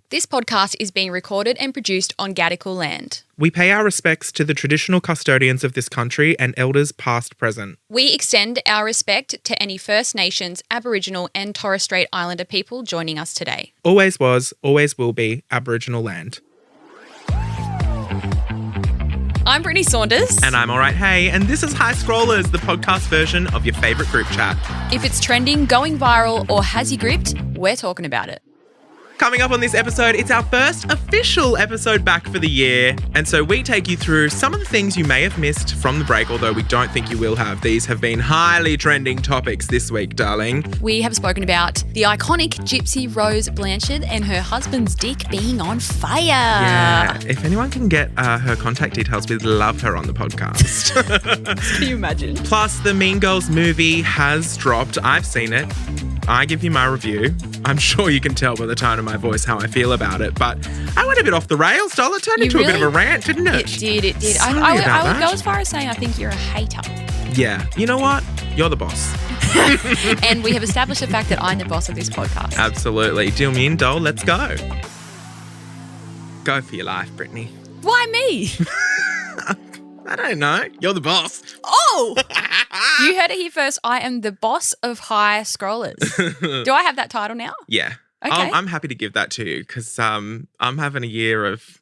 This podcast is being recorded and produced on Gadigal land. We pay our respects to the traditional custodians of this country and elders past, present. We extend our respect to any First Nations, Aboriginal and Torres Strait Islander people joining us today. Always was, always will be Aboriginal land. I'm Brittney Saunders. And I'm Alright Hey, and this is High Scrollers, the podcast version of your favourite group chat. If it's trending, going viral or has you gripped, we're talking about it. Coming up on this episode, it's our first official episode back for the year. And so we take you through some of the things you may have missed from the break, although we don't think you will have. These have been highly trending topics this week, darling. We have spoken about the iconic Gypsy Rose Blanchard and her husband's dick being on fire. Yeah, if anyone can get her contact details, we'd love her on the podcast. Can you imagine? Plus, the Mean Girls movie has dropped. I've seen it. I give you my review. I'm sure you can tell by the tone of my voice how I feel about it, but I went a bit off the rails, doll. It turned into a bit of a rant, didn't it? It did. Sorry I about would go that. as far as saying I think you're a hater. Yeah. You know what? You're the boss. And we have established the fact that I'm the boss of this podcast. Absolutely. Deal me in, doll. Let's go. Go for your life, Brittney. Why me? I don't know. You're the boss. Oh! You heard it here first. I am the boss of High Scrollers. Do I have that title now? Yeah. Okay. I'm happy to give that to you because I'm having a year of...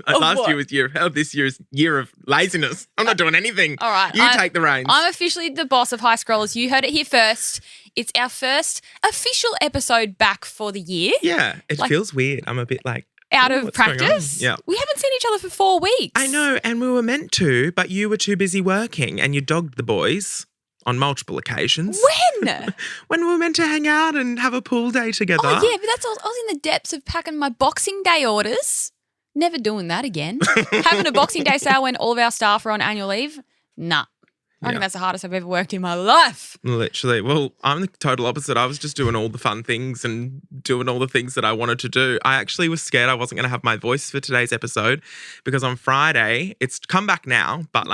what? year was year of hell. This year is year of laziness. I'm not doing anything. All right. You take the reins. I'm officially the boss of High Scrollers. You heard it here first. It's our first official episode back for the year. Yeah. It feels weird. I'm a bit like... Out of what's going on? practice. Yeah. We haven't seen each other for 4 weeks. I know, and we were meant to, but you were too busy working and you dogged the boys on multiple occasions. When? When we were meant to hang out and have a pool day together. Oh, yeah, but I was in the depths of packing my Boxing Day orders. Never doing that again. Having a Boxing Day sale when all of our staff are on annual leave? Nah. I reckon that's the hardest I've ever worked in my life. Literally. Well, I'm the total opposite. I was just doing all the fun things and doing all the things that I wanted to do. I actually was scared I wasn't going to have my voice for today's episode because on Friday, it's come back now, but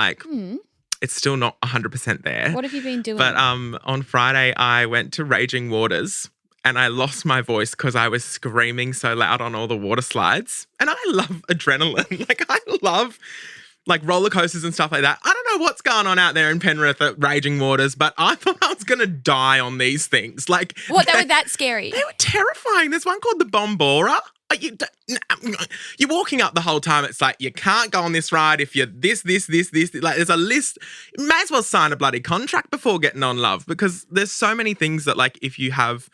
it's still not 100% there. What have you been doing? But on Friday, I went to Raging Waters and I lost my voice because I was screaming so loud on all the water slides. And I love adrenaline. I love roller coasters and stuff like that. I don't know what's going on out there in Penrith at Raging Waters, but I thought I was going to die on these things. What, they were that scary? They were terrifying. There's one called the Bombora. You're walking up the whole time. It's like, you can't go on this ride if you're this. Like, there's a list. You may as well sign a bloody contract before getting on, love, because there's so many things that, if you have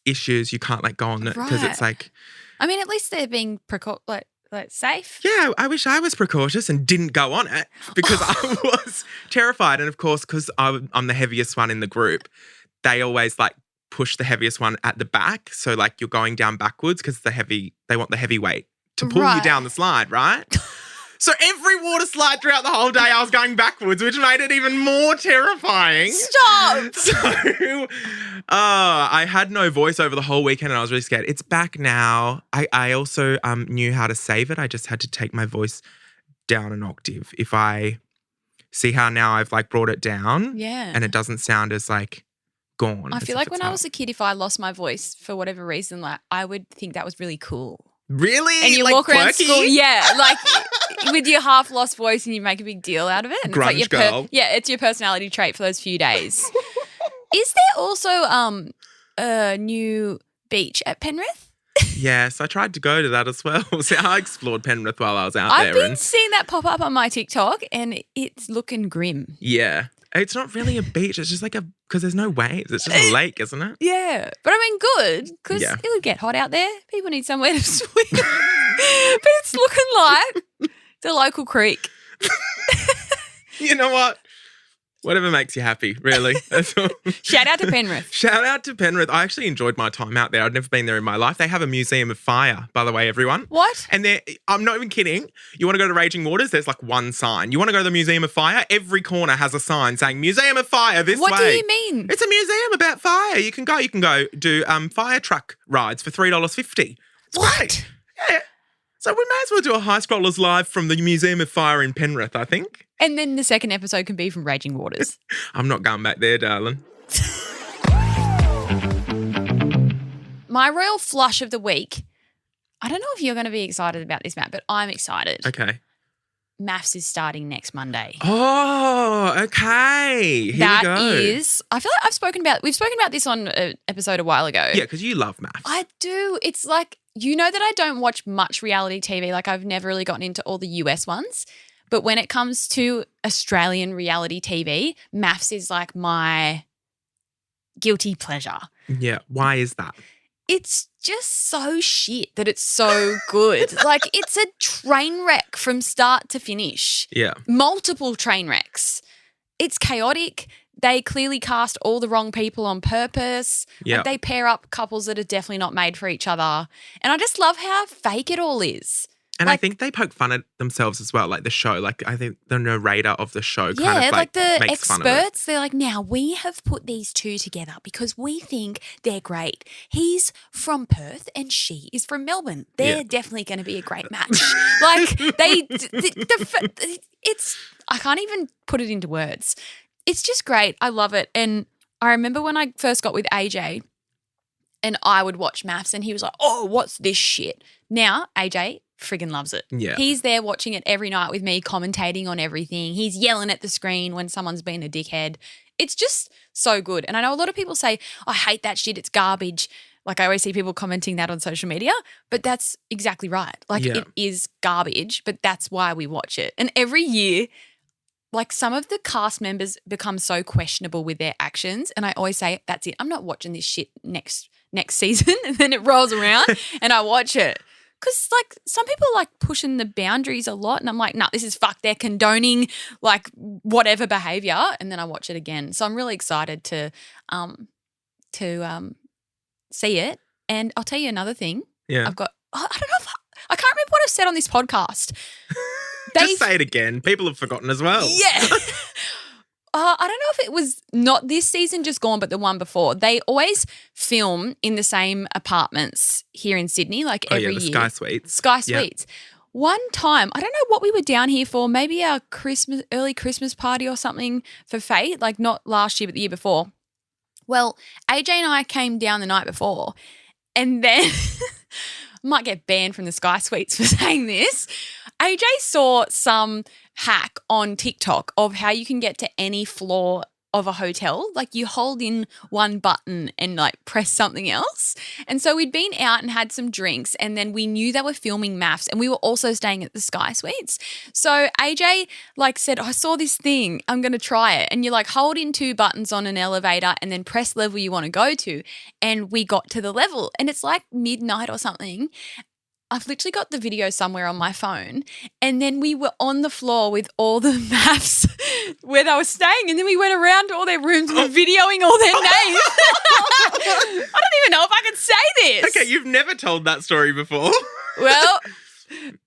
issues, you can't, go on it because it's like... I mean, at least they're being safe. Yeah, I wish I was precautious and didn't go on it because I was terrified. And of course, because I'm the heaviest one in the group, they always push the heaviest one at the back. So you're going down backwards because they want the heavy weight to pull you down the slide, right? So every water slide throughout the whole day, I was going backwards, which made it even more terrifying. Stop! So I had no voice over the whole weekend and I was really scared. It's back now. I also knew how to save it. I just had to take my voice down an octave. If I see how now I've brought it down and it doesn't sound as gone. I feel like when I was a kid, if I lost my voice for whatever reason, I would think that was really cool. Really? And you walk around quirky? school, with your half lost voice and you make a big deal out of it. And Grunge it's your girl. it's your personality trait for those few days. Is there also a new beach at Penrith? Yes, I tried to go to that as well. So I explored Penrith while I was out there. I've been seeing that pop up on my TikTok and it's looking grim. Yeah. It's not really a beach. It's just because there's no waves. It's just a lake, isn't it? Yeah. But I mean, good, because it would get hot out there. People need somewhere to swim. But it's looking like the local creek. You know what? Whatever makes you happy, really. That's all. Shout out to Penrith. Shout out to Penrith. I actually enjoyed my time out there. I'd never been there in my life. They have a museum of fire, by the way, everyone. What? And I'm not even kidding. You want to go to Raging Waters? There's one sign. You want to go to the Museum of Fire? Every corner has a sign saying Museum of Fire this way. What do you mean? It's a museum about fire. You can go do fire truck rides for $3.50. What? Great. Yeah. So we may as well do a High Scrollers live from the Museum of Fire in Penrith, I think. And then the second episode can be from Raging Waters. I'm not going back there, darling. My royal flush of the week I don't know if you're going to be excited about this, Matt, but I'm excited. Okay. Maths is starting next Monday. Oh, okay. Here we go. That is, I feel like we've spoken about this on an episode a while ago. Yeah, because you love maths. I do. It's like, you know that I don't watch much reality TV. Like, I've never really gotten into all the US ones. But when it comes to Australian reality TV, maths is like my guilty pleasure. Yeah. Why is that? It's just so shit that it's so good. Like, it's a train wreck from start to finish. Yeah. Multiple train wrecks. It's chaotic. They clearly cast all the wrong people on purpose. Yeah. Like, they pair up couples that are definitely not made for each other. And I just love how fake it all is. And like, I think they poke fun at themselves as well, like the show. Like, I think the narrator of the show kind of like the makes fun of it. experts, they're like, now we have put these two together because we think they're great. He's from Perth and she is from Melbourne. They're definitely going to be a great match. Like, it's, I can't even put it into words. It's just great. I love it. And I remember when I first got with AJ and I would watch maths and he was like, oh, what's this shit? Now, AJ friggin' loves it. Yeah. He's there watching it every night with me, commentating on everything. He's yelling at the screen when someone's been a dickhead. It's just so good. And I know a lot of people say, I hate that shit, it's garbage. Like, I always see people commenting that on social media, but that's exactly right. Like, it is garbage, but that's why we watch it. And every year, like, some of the cast members become so questionable with their actions, and I always say, that's it. I'm not watching this shit next season. And then it rolls around and I watch it. Because, like, some people like pushing the boundaries a lot and I'm like, nah, this is fuck. They're condoning, like, whatever behaviour, and then I watch it again. So I'm really excited to see it. And I'll tell you another thing. Yeah. I don't know if I can't remember what I've said on this podcast. Just say it again. People have forgotten as well. Yeah. I don't know if it was not this season just gone, but the one before. They always film in the same apartments here in Sydney, like every year. Sky Suites. Sky Suites. One time, I don't know what we were down here for, maybe our early Christmas party or something for Fate, like not last year but the year before. Well, AJ and I came down the night before and then I might get banned from the Sky Suites for saying this. AJ saw some hack on TikTok of how you can get to any floor of a hotel. Like, you hold in one button and like press something else. And so we'd been out and had some drinks and then we knew they were filming maths and we were also staying at the Sky Suites. So AJ like said, I saw this thing, I'm going to try it. And you like hold in two buttons on an elevator and then press level you want to go to. And we got to the level and it's like midnight or something. I've literally got the video somewhere on my phone, and then we were on the floor with all the maths where they were staying, and then we went around to all their rooms and were videoing all their names. I don't even know if I could say this. Okay, you've never told that story before. Well,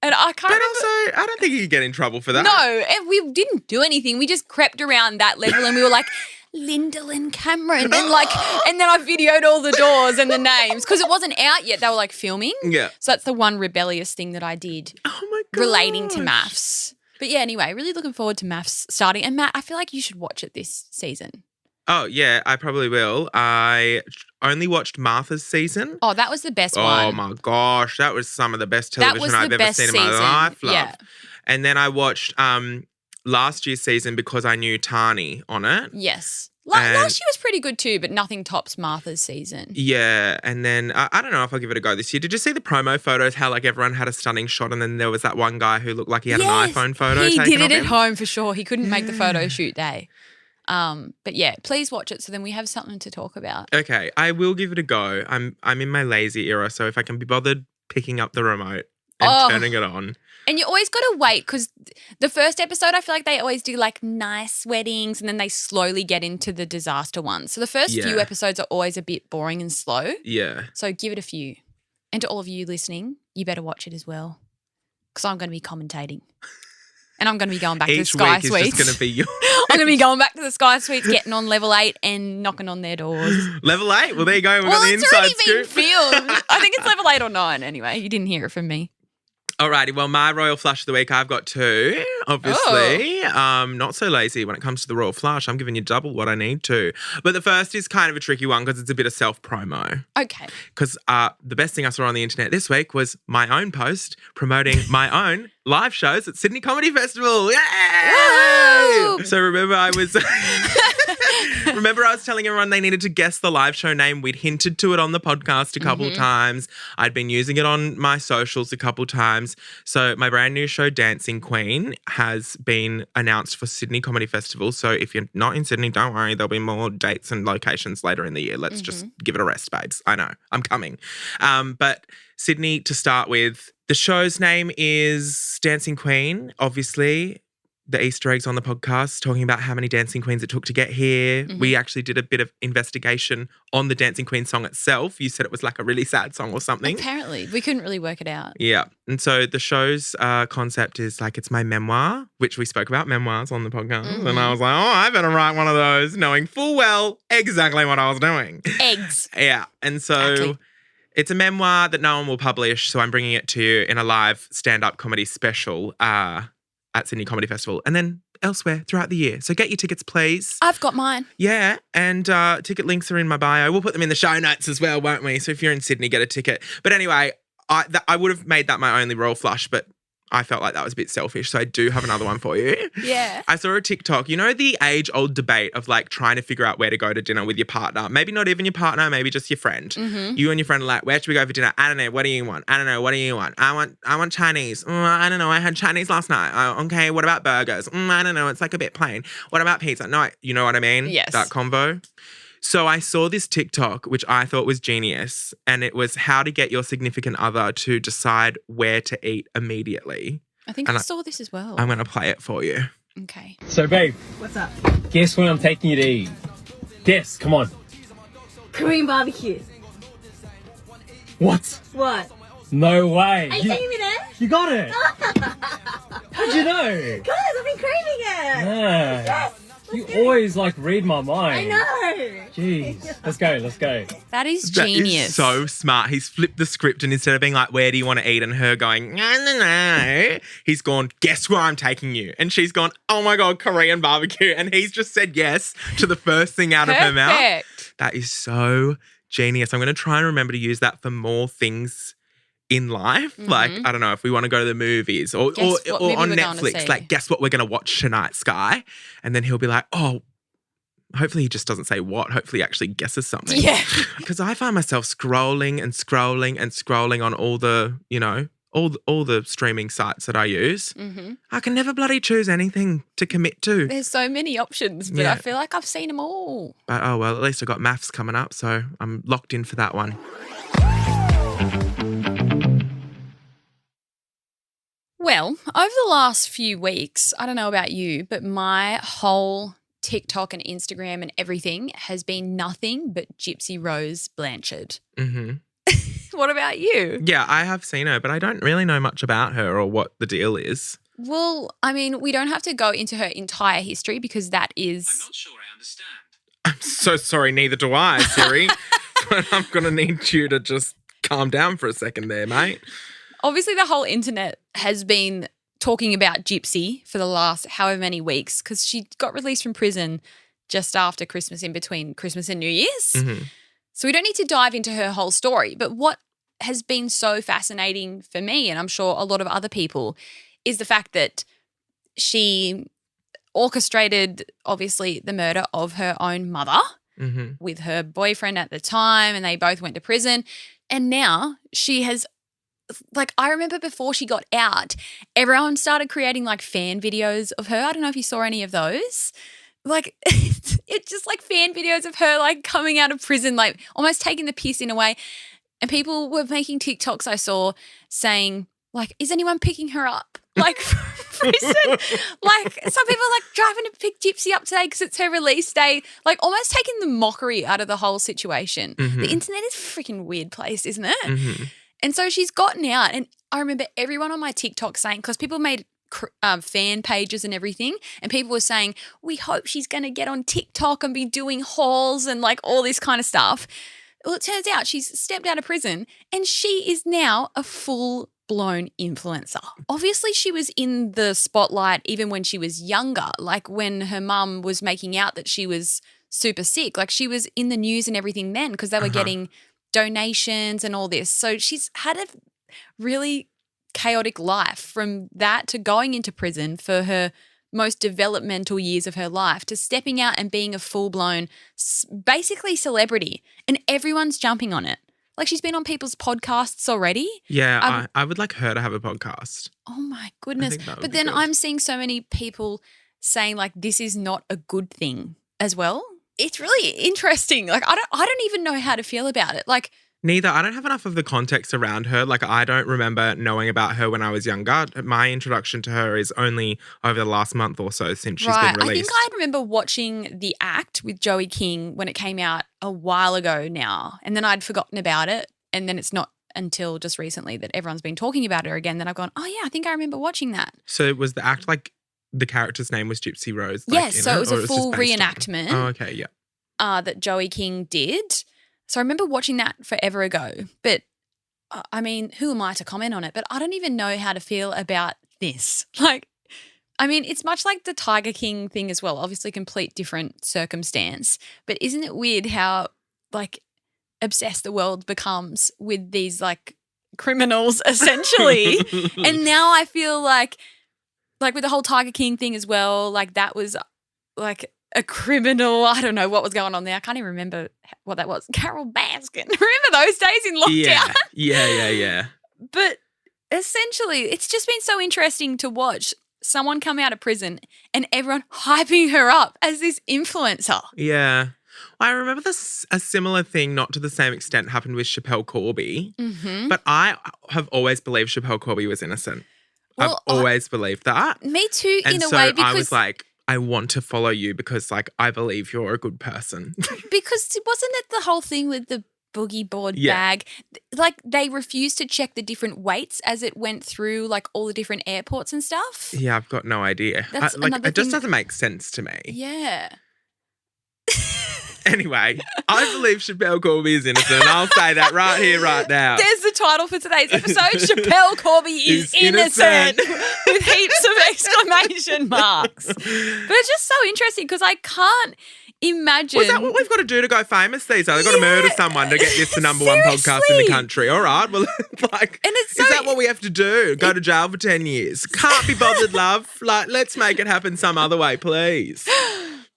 and I can't But remember. also, I don't think you could get in trouble for that. No, and we didn't do anything. We just crept around that level and we were like, Lyndall and Cameron, and and then I videoed all the doors and the names because it wasn't out yet. They were like filming. Yeah. So that's the one rebellious thing that I did. Oh my god. Relating to maths. But yeah, anyway, really looking forward to maths starting. And Matt, I feel like you should watch it this season. Oh yeah, I probably will. I only watched Martha's season. Oh, that was the best one. Oh my gosh, that was some of the best television I've ever seen in my life. Love. Yeah. And then I watched last year's season because I knew Tani on it. Yes. Last year was pretty good too, but nothing tops Martha's season. Yeah, and then I don't know if I'll give it a go this year. Did you see the promo photos, how like everyone had a stunning shot and then there was that one guy who looked like he had an iPhone photo taken He did of it at him? home for sure. He couldn't make the photo shoot day. But yeah, please watch it so then we have something to talk about. Okay, I will give it a go. I'm in my lazy era, so if I can be bothered picking up the remote and turning it on. And you always got to wait because the first episode, I feel like they always do like nice weddings and then they slowly get into the disaster ones. So the first few episodes are always a bit boring and slow. Yeah. So give it a few. And to all of you listening, you better watch it as well because I'm going to be commentating. And I'm going to be going back to the Sky Suites. Each week is just going to be your... I'm going to be going back to the Sky Suites, getting on level 8 and knocking on their doors. Level 8? Well, there you go. We've got the inside scoop. It's already been filmed. I think it's level 8 or 9 anyway. You didn't hear it from me. Alrighty, well, my royal flush of the week, I've got two, obviously. Not so lazy when it comes to the royal flush. I'm giving you double what I need to. But the first is kind of a tricky one because it's a bit of self-promo. Okay. Because the best thing I saw on the internet this week was my own post promoting my own live shows at Sydney Comedy Festival. Yay! Woo! So remember I was telling everyone they needed to guess the live show name. We'd hinted to it on the podcast a couple times. I'd been using it on my socials a couple times. So my brand new show, Dancing Queen, has been announced for Sydney Comedy Festival. So if you're not in Sydney, don't worry. There'll be more dates and locations later in the year. Let's just give it a rest, babes. I know. I'm coming. But Sydney, to start with, the show's name is Dancing Queen, obviously. The Easter eggs on the podcast talking about how many Dancing Queens it took to get here. We actually did a bit of investigation on the Dancing Queen song itself. You said it was like a really sad song or something. Apparently. We couldn't really work it out. Yeah. And so the show's concept is like it's my memoir, which we spoke about memoirs on the podcast. And I was like, I better write one of those knowing full well exactly what I was doing. Eggs. Yeah. And so it's a memoir that no one will publish. So I'm bringing it to you in a live stand-up comedy special at Sydney Comedy Festival and then elsewhere throughout the year. So get your tickets, please. I've got mine. Yeah, and ticket links are in my bio. We'll put them in the show notes as well, won't we? So if you're in Sydney, get a ticket. But anyway, I would have made that my only royal flush, but I felt like that was a bit selfish. So I do have another one for you. Yeah. I saw a TikTok. You know the age-old debate of like trying to figure out where to go to dinner with your partner. Maybe not even your partner, maybe just your friend. You and your friend are like, where should we go for dinner? I don't know. What do you want? I don't know. What do you want? I want Chinese. I don't know. I had Chinese last night. Okay. What about burgers? I don't know. It's like a bit plain. What about pizza? No, you know what I mean? Yes. That convo. So I saw this TikTok, which I thought was genius, and it was how to get your significant other to decide where to eat immediately. I think I saw this as well. I'm going to play it for you. Okay. So, babe. What's up? Guess when I'm taking you to eat? Guess, come on. Korean barbecue. What? What? No way. Are you taking me there? You got it. How'd you know? Guys, I've been craving it. Yeah. Yes. You always like read my mind. I know. Jeez. Let's go. That is That genius. is so smart. He's flipped the script and instead of being like, where do you want to eat? And her going, no. He's gone, guess where I'm taking you? And she's gone, oh my God, Korean barbecue. And he's just said yes to the first thing out of her mouth. Perfect. That is so genius. I'm going to try and remember to use that for more things in life. Like, I don't know, if we want to go to the movies or Guess what movie on we're going to Netflix, see. like, guess what we're going to watch tonight, Sky? And then he'll be like, oh, hopefully he just doesn't say what. Hopefully he actually guesses something. Yeah. Because I find myself scrolling on all the, you know, all the streaming sites that I use. I can never bloody choose anything to commit to. There's so many options, but I feel like I've seen them all. But oh well, at least I got maths coming up, so I'm locked in for that one. Well, over the last few weeks, I don't know about you, but my whole TikTok and Instagram and everything has been nothing but Gypsy Rose Blanchard. What about you? Yeah, I have seen her, but I don't really know much about her or what the deal is. Well, I mean, we don't have to go into her entire history because that is... I'm not sure I understand. I'm so sorry, neither do I, Siri. But I'm going to need you to just calm down for a second there, mate. Obviously, the whole internet has been talking about Gypsy for the last however many weeks because she got released from prison just after Christmas, in between Christmas and New Year's. So we don't need to dive into her whole story. But what has been so fascinating for me, and I'm sure a lot of other people, is the fact that she orchestrated, obviously, the murder of her own mother with her boyfriend at the time, and they both went to prison. And now she has... Like, I remember before she got out, everyone started creating, like, fan videos of her. I don't know if you saw any of those. Like, it's just, like, fan videos of her, like, coming out of prison, like, almost taking the piss in a way. And people were making TikToks I saw saying, like, is anyone picking her up? Like, from prison? Like, some people are, like, driving to pick Gypsy up today because it's her release day. Like, almost taking the mockery out of the whole situation. The internet is a freaking weird place, isn't it? And so she's gotten out, and I remember everyone on my TikTok saying, because people made fan pages and everything, and people were saying, we hope she's going to get on TikTok and be doing hauls and like all this kind of stuff. Well, it turns out she's stepped out of prison and she is now a full blown influencer. Obviously, she was in the spotlight even when she was younger, like when her mum was making out that she was super sick. Like she was in the news and everything then because they were getting donations and all this. So she's had a really chaotic life from that to going into prison for her most developmental years of her life to stepping out and being a full-blown basically celebrity, and everyone's jumping on it. Like she's been on people's podcasts already. Yeah, I would like her to have a podcast. Oh my goodness. that would But be then good. I'm seeing so many people saying like this is not a good thing as well. It's really interesting. Like I don't even know how to feel about it. Like Neither. I don't have enough of the context around her. Like, I don't remember knowing about her when I was younger. My introduction to her is only over the last month or so since she's been released. I think I remember watching The Act with Joey King when it came out a while ago now, and then I'd forgotten about it, and then it's not until just recently that everyone's been talking about her again that I've gone, oh yeah, I think I remember watching that. So was the act like the character's name was Gypsy Rose? Yes, so it was or a just full based on- reenactment. Oh, okay, yeah. That Joey King did. So I remember watching that forever ago. But, I mean, who am I to comment on it? But I don't even know how to feel about this. Like, I mean, it's much like the Tiger King thing as well. Obviously, complete different circumstance. But isn't it weird how, like, obsessed the world becomes with these, like, criminals, essentially? And now I feel like with the whole Tiger King thing as well, like, that was, like, a criminal. I don't know what was going on there. I can't even remember what that was. Carol Baskin. Remember those days in lockdown? Yeah. But essentially, it's just been so interesting to watch someone come out of prison and everyone hyping her up as this influencer. Yeah. I remember a similar thing, not to the same extent, happened with Chappelle Corby. Mm-hmm. But I have always believed Chappelle Corby was innocent. Well, I've always believed that. Me too, And in a so way, because I was like, I want to follow you because, like, I believe you're a good person. because wasn't it the whole thing with the boogie board Yeah. bag? Like they refused to check the different weights as it went through like all the different airports and stuff. Yeah, I've got no idea. That's Like, another it just thing- doesn't make sense to me. Yeah. Anyway, I believe Chappelle Corby is innocent. And I'll say that right here, right now. There's the title for today's episode. Chappelle Corby is innocent with heaps of exclamation marks. But it's just so interesting because I can't imagine. Was that what we've got to do to go famous these days? They've got to murder someone to get this the number one podcast in the Seriously. country. All right. Well, like, And it's is so- that what we have to do? Go to jail for 10 years? Can't be bothered, love. Like, let's make it happen some other way, please.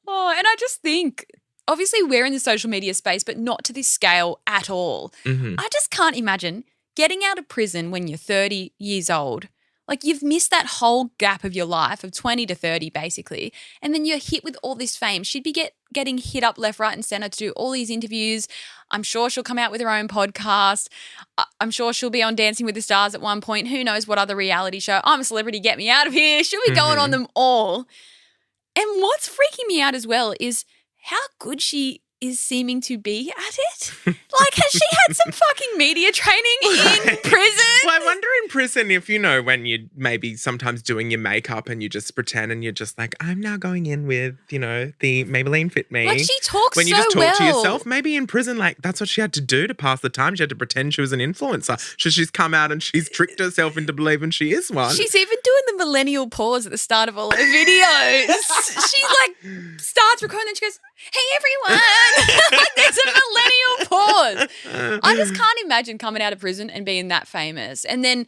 Oh, and I just think, obviously we're in the social media space, but not to this scale at all. Mm-hmm. I just can't imagine getting out of prison when you're 30 years old. Like you've missed that whole gap of your life of 20 to 30 basically. And then you're hit with all this fame. She'd be getting hit up left, right and centre to do all these interviews. I'm sure she'll come out with her own podcast. I'm sure she'll be on Dancing with the Stars at one point. Who knows what other reality show. I'm a Celebrity, get me out of here. She'll be going on them all. And what's freaking me out as well is how good she is seeming to be at it. Like, has she had some fucking media training in prison? Well, I wonder in prison if, you know, when you're maybe sometimes doing your makeup and you just pretend and you're just like, I'm now going in with, you know, the Maybelline Fit Me. Like, she talks when you so just talk well. to yourself, maybe in prison, like, that's what she had to do to pass the time. She had to pretend she was an influencer. So she's come out and she's tricked herself into believing she is one. She's even doing the millennial pause at the start of all her videos. She like starts recording and she goes, hey everyone. Like there's a millennial pause. I just can't imagine coming out of prison and being that famous. And then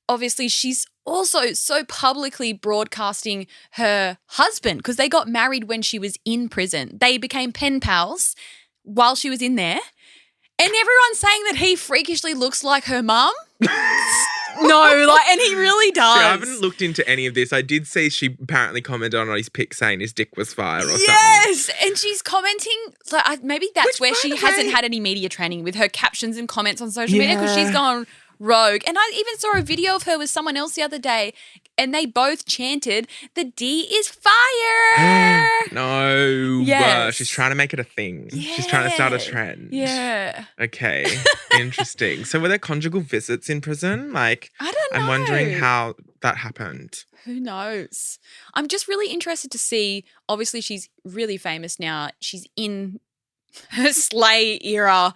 obviously she's also so publicly broadcasting her husband because they got married when she was in prison. They became pen pals while she was in there. And everyone's saying that he freakishly looks like her mum. No, like, and he really does. See, I haven't looked into any of this. I did see she apparently commented on his pic saying his dick was fire or something. Yes, and she's commenting. Like, maybe that's Which, where by she the hasn't way- had any media training with her captions and comments on social media because Yeah. she's gone rogue. And I even saw a video of her with someone else the other day, and they both chanted, "The D is fire." No. Yes. She's trying to make it a thing. She's trying to start a trend. Yeah, Okay. Interesting. So were there conjugal visits in prison? Like, I don't know. I'm wondering how that happened. Who knows? I'm just really interested to see. Obviously, she's really famous now. She's in her slay era.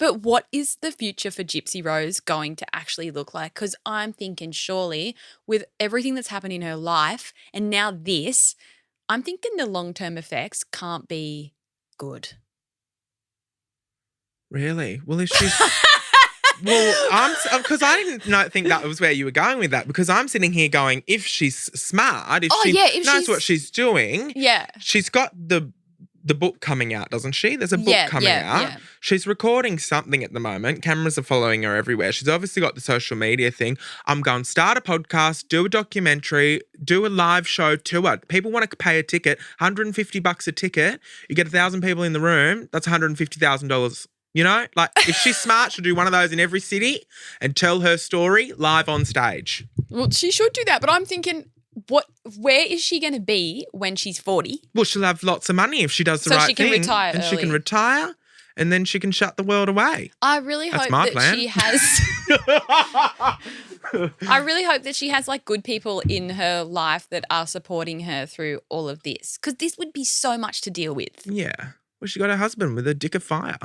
But what is the future for Gypsy Rose going to actually look like? Because I'm thinking surely with everything that's happened in her life and now this, I'm thinking the long-term effects can't be good. Really? Well, if she's... Well, because I didn't think that was where you were going with that, because I'm sitting here going, if she's smart, if she knows what she's doing, she's got the book coming out, doesn't she? There's a book coming out. Yeah. She's recording something at the moment. Cameras are following her everywhere. She's obviously got the social media thing. I'm going to start a podcast, do a documentary, do a live show tour. People want to pay a ticket, $150 a ticket. You get 1,000 people in the room. That's $150,000. You know, like if she's smart, she'll do one of those in every city and tell her story live on stage. Well, she should do that, but I'm thinking, where is she going to be when she's 40? Well, she'll have lots of money if she does the right thing. So she can retire early. She can retire and then she can shut the world away. I really hope that she has... I really hope that she has like good people in her life that are supporting her through all of this, because this would be so much to deal with. Yeah. Well, she got her husband with a dick of fire.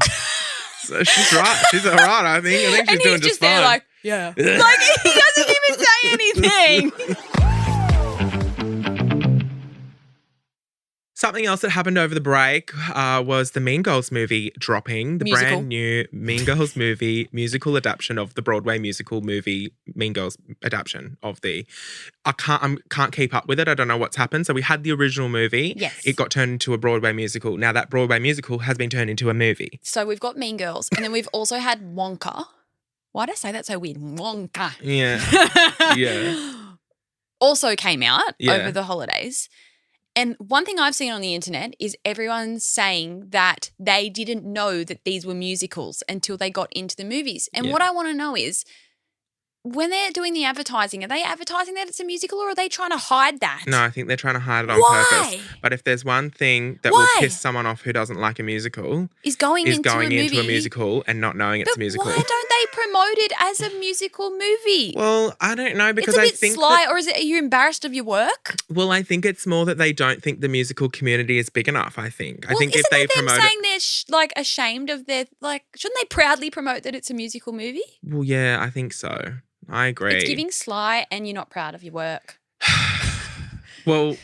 So she's right. She's all right, I think she's doing just fine. And he's just there like, yeah. Like he doesn't even say anything. Something else that happened over the break was the Mean Girls movie dropping. The brand new Mean Girls movie, musical adaptation of the Broadway musical movie Mean Girls adaptation of the... I can't keep up with it. I don't know what's happened. So we had the original movie. Yes. It got turned into a Broadway musical. Now that Broadway musical has been turned into a movie. So we've got Mean Girls and then we've also had Wonka. Why did I say that so weird? Wonka. Yeah. Yeah. Also came out over the holidays. And one thing I've seen on the internet is everyone saying that they didn't know that these were musicals until they got into the movies. And what I want to know is, when they're doing the advertising, are they advertising that it's a musical or are they trying to hide that? No, I think they're trying to hide it on purpose. But if there's one thing that will piss someone off who doesn't like a musical, is going into a musical and not knowing it's a musical. Why don't they promote it as a musical movie? Well, I don't know, because it's a bit sly, or are you embarrassed of your work? Well, I think it's more that they don't think the musical community is big enough, I think. I think if they promote saying they're ashamed of their, shouldn't they proudly promote that it's a musical movie? Well, yeah, I think so. I agree. It's giving sly and you're not proud of your work. Well,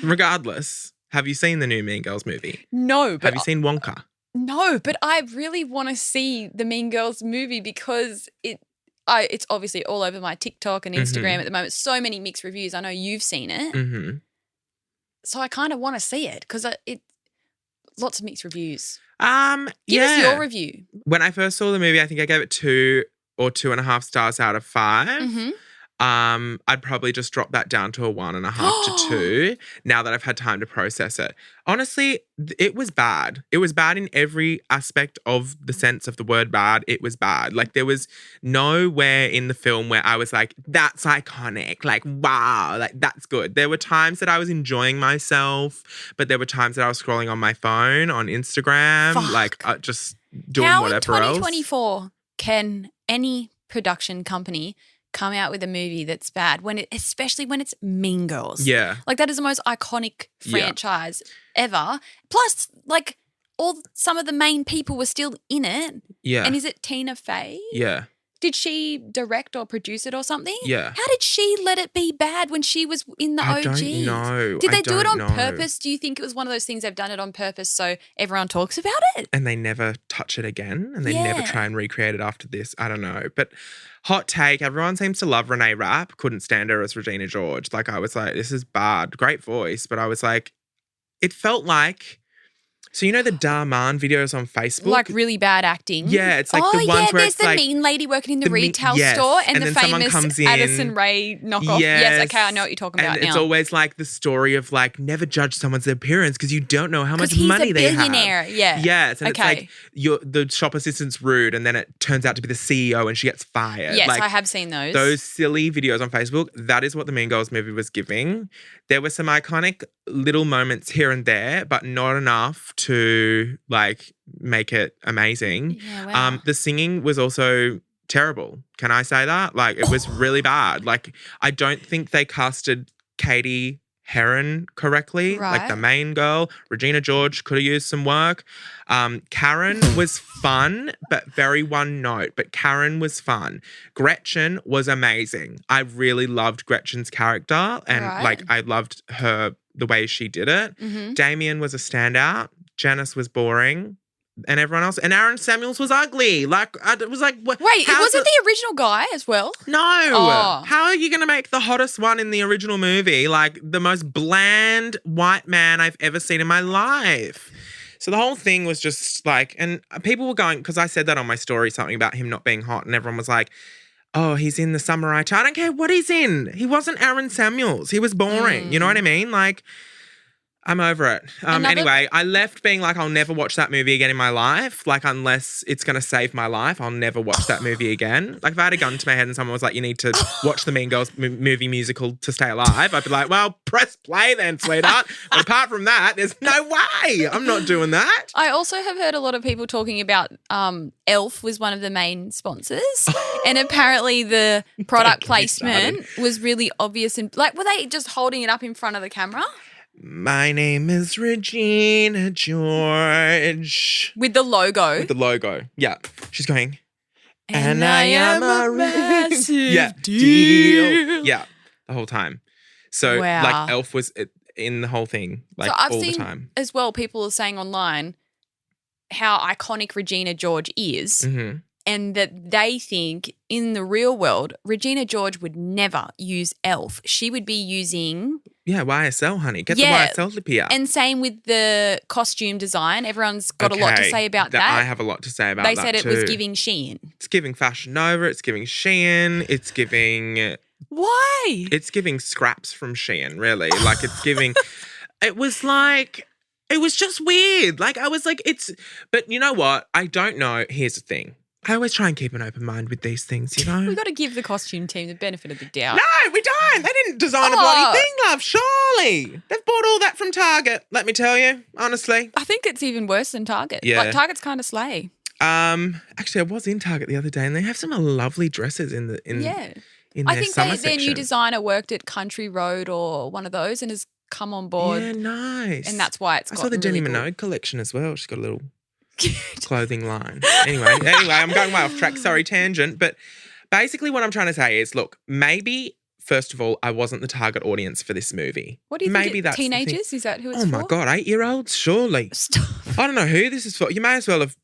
regardless, have you seen the new Mean Girls movie? No. But have you seen Wonka? No, but I really want to see the Mean Girls movie because it's obviously all over my TikTok and Instagram at the moment. So many mixed reviews. I know you've seen it. Mm-hmm. So I kind of want to see it because lots of mixed reviews. Give us your review. When I first saw the movie, I think I gave it 2 or 2.5 stars out of 5. Mm-hmm. I'd probably just drop that down to a 1.5 to 2 now that I've had time to process it. Honestly, it was bad. It was bad in every aspect of the sense of the word bad. It was bad. Like, there was nowhere in the film where I was like, that's iconic. Like, wow, like that's good. There were times that I was enjoying myself, but there were times that I was scrolling on my phone, on Instagram, just doing whatever else. How in 2024 can any production company come out with a movie that's bad especially when it's Mean Girls? Yeah. Like, that is the most iconic franchise ever. Plus, like, some of the main people were still in it. Yeah. And is it Tina Fey? Yeah. Did she direct or produce it or something? Yeah. How did she let it be bad when she was in the OG? I don't know. Did they do it on purpose? Do you think it was one of those things they've done it on purpose so everyone talks about it? And they never touch it again and they never try and recreate it after this? I don't know. But hot take, everyone seems to love Reneé Rapp. Couldn't stand her as Regina George. Like, I was like, this is bad. Great voice. But I was like, it felt like... So, you know the Darman videos on Facebook? Like really bad acting? Yeah, it's like the ones where it's like... there's the mean lady working in the retail store and the famous Addison Rae knockoff. Yes, okay, I know what you're talking about now. And it's always like the story of like, never judge someone's appearance because you don't know how much money they have. Because he's a billionaire, yeah. Yes, and it's like the shop assistant's rude and then it turns out to be the CEO and she gets fired. Yes, like, I have seen those. Those silly videos on Facebook, that is what the Mean Girls movie was giving. There were some iconic little moments here and there, but not enough to like make it amazing. Yeah, wow. The singing was also terrible. Can I say that? Like, it was really bad. Like, I don't think they casted Katie Heron correctly, like the Right. main girl. Regina George could have used some work. Karen was fun, but very one note. But Karen was fun. Gretchen was amazing. I really loved Gretchen's character, and Right. like I loved her the way she did it. Mm-hmm. Damien was a standout. Janice was boring. And everyone else. And Aaron Samuels was ugly. Like, it was like, what? Wait, how's was it the original guy as well? No. Oh. How are you going to make the hottest one in the original movie like the most bland white man I've ever seen in my life? So the whole thing was just like, and people were going, because I said that on my story, something about him not being hot, and everyone was like, oh, he's in the Samurai. I don't care what he's in. He wasn't Aaron Samuels. He was boring. You know what I mean? Like, I'm over it. Anyway, I left being like, I'll never watch that movie again in my life. Like, unless it's going to save my life, I'll never watch that movie again. Like, if I had a gun to my head and someone was like, you need to watch the Mean Girls movie musical to stay alive, I'd be like, well, press play then, sweetheart. But apart from that, there's no way. I'm not doing that. I also have heard a lot of people talking about Elf was one of the main sponsors, and apparently the product Don't get me placement was really obvious. And like, were they just holding it up in front of the camera My name is Regina George. with the logo? With the logo. Yeah. She's going, And I am a massive deal. Yeah. The whole time. So Wow. like Elf was in the whole thing, like So I've all seen the time. as well, people are saying online how iconic Regina George is, Mm-hmm. and that they think in the real world, Regina George would never use Elf. She would be using, Yeah, YSL, honey. Get Yeah. the YSL lip here. and same with the costume design. Everyone's got a lot to Okay, say about that. I have a lot to say about They that said it too. was giving Shein. It's giving Fashion Nova. It's giving Shein. It's giving Why? scraps from Shein, really. Like it's giving. It was like. It was just weird. Like I was like, but you know what? I don't know. Here's the thing. I always try and keep an open mind with these things, you know? We've got to give the costume team the benefit of the doubt. No, we don't. They didn't design a Oh. bloody thing, love. Surely. They've bought all that from Target, let me tell you, honestly. I think it's even worse than Target. Yeah. Like Target's kind of slay. Actually, I was in Target the other day and they have some lovely dresses in Yeah. in I their think summer their section. new designer worked at Country Road or one of those and has come on board. Yeah, nice. And that's why it's I got saw the really Jenny good. Minogue collection as well. She's got a little clothing line. Anyway, I'm going way off track. Sorry, tangent. But basically what I'm trying to say is, look, maybe, first of all, I wasn't the target audience for this movie. What do you maybe think? that's the thing. Teenagers? Is that who it's Oh for? my God, 8-year-olds? Surely. Stop. I don't know who this is for. You may as well have.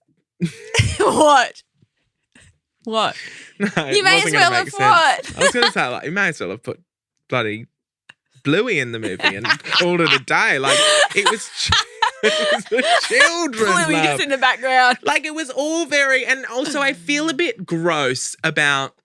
What? What? No, You may as well have what? I was going to say, like, you may as well have put bloody Bluey in the movie and called it a day. Like, it was a children's Bluey love. just in the background. Like, it was all very, and also I feel a bit gross about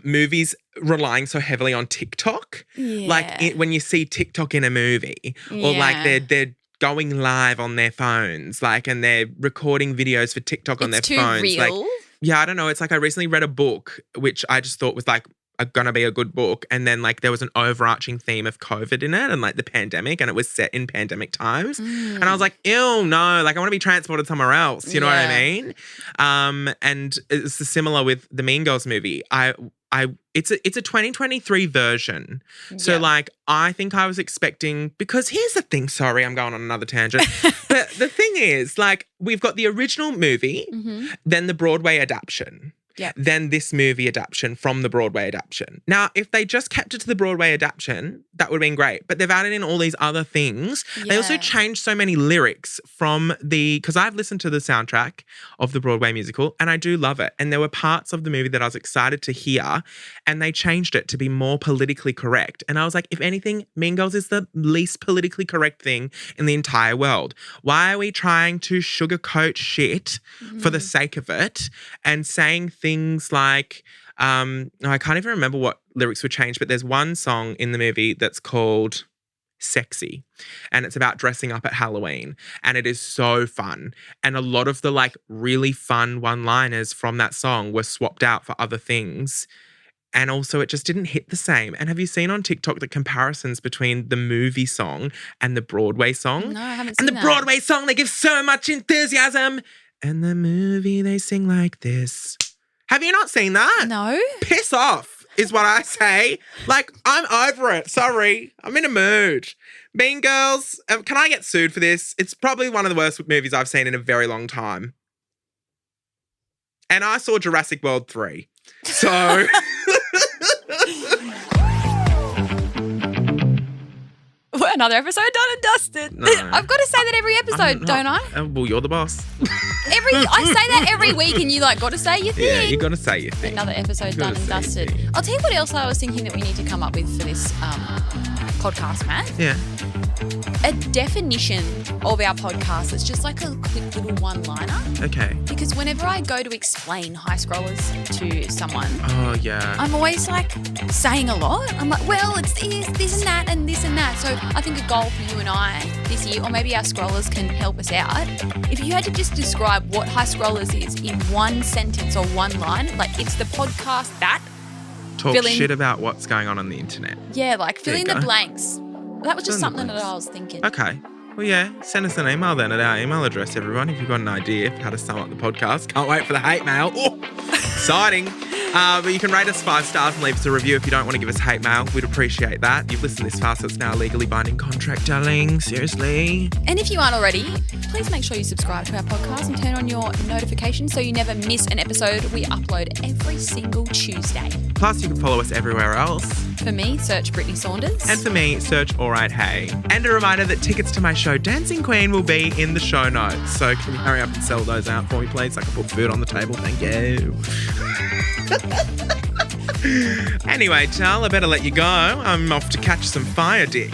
movies relying so heavily on TikTok. Yeah. Like when you see TikTok in a movie, or like Yeah. they're going live on their phones, like, and they're recording videos for TikTok on It's their too phones. real. Like, yeah, I don't know. It's like I recently read a book which I just thought was like gonna be a good book, and then like there was an overarching theme of COVID in it and like the pandemic, and it was set in pandemic times, and I was like, ew, no, like I want to be transported somewhere else. You know what I Yeah. mean? And it's similar with the Mean Girls movie. It's a 2023 version. So Yeah. like I think I was expecting, because here's the thing, sorry, I'm going on another tangent. But the thing is, like, we've got the original movie, Mhm. then the Broadway adaptation. Yep. Then this movie adaptation from the Broadway adaptation. Now, if they just kept it to the Broadway adaptation, that would have been great. But they've added in all these other things. They also Yeah. changed so many lyrics from because I've listened to the soundtrack of the Broadway musical and I do love it. And there were parts of the movie that I was excited to hear, and they changed it to be more politically correct. And I was like, if anything, Mean Girls is the least politically correct thing in the entire world. Why are we trying to sugarcoat shit for the sake of it and saying things like, I can't even remember what lyrics were changed, but there's one song in the movie that's called Sexy, and it's about dressing up at Halloween, and it is so fun. And a lot of the like really fun one-liners from that song were swapped out for other things. And also it just didn't hit the same. And have you seen on TikTok the comparisons between the movie song and the Broadway song? No, I haven't And seen the that. Broadway song, they give so much enthusiasm. And the movie, they sing like this. Have you not seen that? No. Piss off. is what I say. Like, I'm over it. Sorry. I'm in a mood. Mean Girls, can I get sued for this? It's probably one of the worst movies I've seen in a very long time. And I saw Jurassic World 3. So... Another episode done and dusted. No. I've got to say that every episode, don't I? Well, you're the boss. I say that every week and you got to say your thing. Yeah, you got to say your thing. Another episode You done gotta and say your dusted. thing. I'll tell you what else I was thinking that we need to come up with for this podcast, Matt. Yeah. A definition of our podcast that's just like a quick little one-liner. Okay. Because whenever I go to explain high scrollers to someone, Oh, yeah. I'm always saying a lot. I'm like, well, it's this and that and this and that. So I think a goal for you and I this year, or maybe our scrollers can help us out. If you had to just describe what high scrollers is in one sentence or one line, it's the podcast that. Talk fill in- shit about what's going on the internet. Yeah, fill There in you the go. blanks. That was just Fill in the something that blanks. I was thinking. Okay. Well, yeah, send us an email then at our email address, everyone, if you've got an idea of how to sum up the podcast. Can't wait for the hate mail. Oh, exciting. But you can rate us 5 stars and leave us a review if you don't want to give us hate mail. We'd appreciate that. You've listened this far, so it's now a legally binding contract, darling. Seriously. And if you aren't already, please make sure you subscribe to our podcast and turn on your notifications so you never miss an episode. We upload every single Tuesday. Plus, you can follow us everywhere else. For me, search Brittney Saunders. And for me, search Alright Hey. And a reminder that tickets to my show Dancing Queen will be in the show notes. So can you hurry up and sell those out for me, please? So I can put food on the table. Thank you. Anyway, Tal, I better let you go. I'm off to catch some fire, dick.